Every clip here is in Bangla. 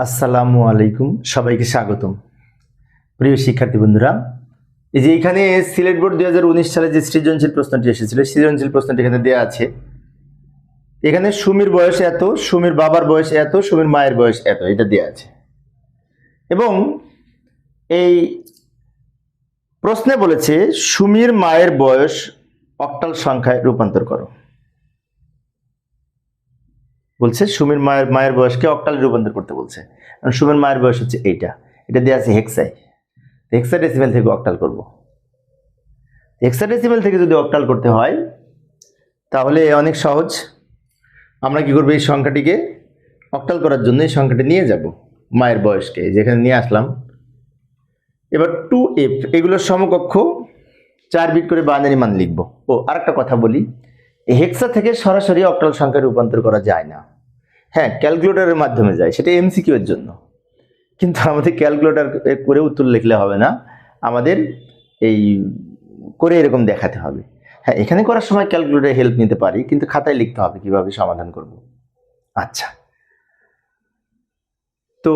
আসসালামু আলাইকুম, সবাইকে স্বাগতম। প্রিয় শিক্ষার্থী বন্ধুরা, এই যে এখানে সিলেট বোর্ড 2019 সালে যে সৃজনশীল প্রশ্নটি এসেছিল, সৃজনশীল প্রশ্নটি এখানে দেওয়া আছে। এখানে সুমির বয়স এত, সুমির বাবার বয়স এত, সুমির মায়ের বয়স এত, এটা দেওয়া আছে। এবং এই প্রশ্নে বলেছে সুমির মায়ের বয়স অক্টাল সংখ্যায় রূপান্তর করো। বলছে সুমির মায়ের বয়সকে অক্টালে রূপান্তর করতে বলছে। সুমির মায়ের বয়স হচ্ছে এটা দেওয়া আছে হেক্সায়। হেক্সাডেসিমেল থেকে অক্টাল করব। হেক্সাডেসিমেল থেকে যদি অক্টাল করতে হয় তাহলে অনেক সহজ। আমরা কি করব, এই সংখ্যাটিকে অক্টাল করার জন্য এই সংখ্যাটি নিয়ে যাব মায়ের বয়সকে, যেখানে নিয়ে আসলাম। এবার 2f এগুলোর সমকক্ষ 4 বিট করে বাইনারি মান লিখব। ও আরেকটা কথা বলি, এই হেক্সা থেকে সরাসরি অক্টাল সংখ্যায় রূপান্তর করা যায় না। হ্যাঁ, ক্যালকুলেটরের মাধ্যমে যায়, সেটা এমসিকিউ এর জন্য। কিন্তু আমাদের ক্যালকুলেটর করে উত্তর লিখলে হবে না, আমাদের এই করে এরকম দেখাতে হবে। হ্যাঁ, এখানে করার সময় ক্যালকুলেটরের হেল্প নিতে পারি, কিন্তু খাতায় লিখতে হবে কিভাবে সমাধান করব। আচ্ছা, তো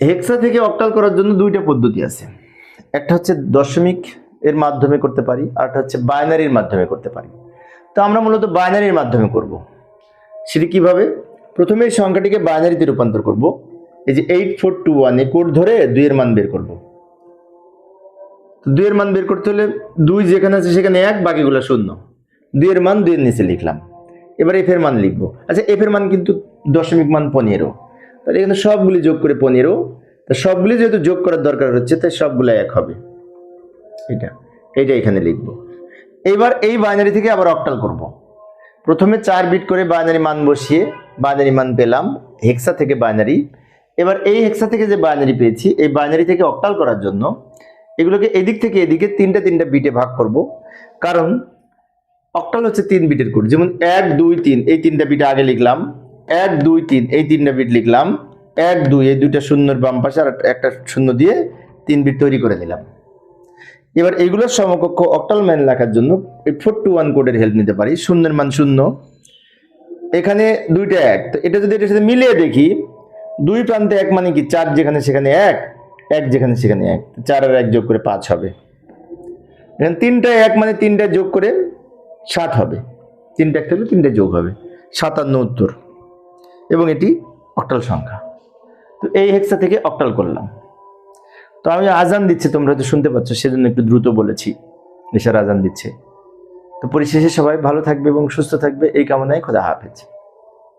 হেক্সা থেকে অক্টাল করার জন্য দুইটা পদ্ধতি আছে। একটা হচ্ছে দশমিক এর মাধ্যমে করতে পারি, আর একটা হচ্ছে বাইনারির মাধ্যমে করতে পারি। তো আমরা মূলত বাইনারির মাধ্যমে করব। সেটি কিভাবে? প্রথমে এই সংখ্যাটিকে বাইনারিতে রূপান্তর করব। এই যে 8421 এ কোড ধরে 2 এর মান বের করব। তো 2 এর মান বের করতে হলে 2 যেখানে আছে সেখানে 1, বাকিগুলো 0। 2 এর মান 2 এর নিচে লিখলাম। এবার f এর মান লিখব। আচ্ছা, f এর মান কিন্তু দশমিক মান 15। তাহলে এখানে সবগুলি যোগ করে 15। তো সবগুলি যেহেতু যোগ করার দরকার হচ্ছে, তাই সবগুলো 1 হবে। এইটা এখানে লিখব। এবার এই বাইনারি থেকে আবার অক্টাল করব। প্রথমে 4 বিট করে বাইনারি মান বসিয়ে বাইনারি মান পেলাম হেক্সা থেকে বাইনারি। এবার এই হেক্সা থেকে যে বাইনারি পেয়েছি, এই বাইনারি থেকে অক্টাল করার জন্য এগুলোকে এদিক থেকে এদিকে তিনটা বিটে ভাগ করব। কারণ অক্টাল হচ্ছে 3 বিটের কোড। যেমন 1 2 3 এই 3টা বিট আগে লিখলাম, 1 2 3 এই 3টা বিট লিখলাম, 1 2 এই দুইটা শূন্যর বাম পাশে আর একটা শূন্য দিয়ে 3 বিট তৈরি করে নিলাম। এবার এইগুলোর সমকক্ষ অক্টাল মান লেখার জন্য এই 421 কোডের হেল্প নিতে পারি। শূন্যের মান 0, এখানে দুইটা 1। তো এটা যদি এটার সাথে মিলিয়ে দেখি, 2 প্রান্তে 1 মানে কি 4 যেখানে সেখানে 1, 1 যেখানে সেখানে 1, 4 আর 1 যোগ করে 5 হবে। এখানে 3টা 1 মানে 3টা যোগ করে 7 হবে। 3টা 1 থাকলে 3টা যোগ হবে, 57 উত্তর। এবং এটি অক্টাল সংখ্যা। তো এই হেক্সা থেকে অক্টাল করলাম। তো আমি আজান দিচ্ছে, তোমরা হয়তো শুনতে পাচ্ছ, সেজন্য একটু দ্রুত বলেছি। এশার আজান দিচ্ছে। তো পরিশেষে সবাই ভালো থাকবে এবং সুস্থ থাকবে এই কামনায় খোদা হাফেজ।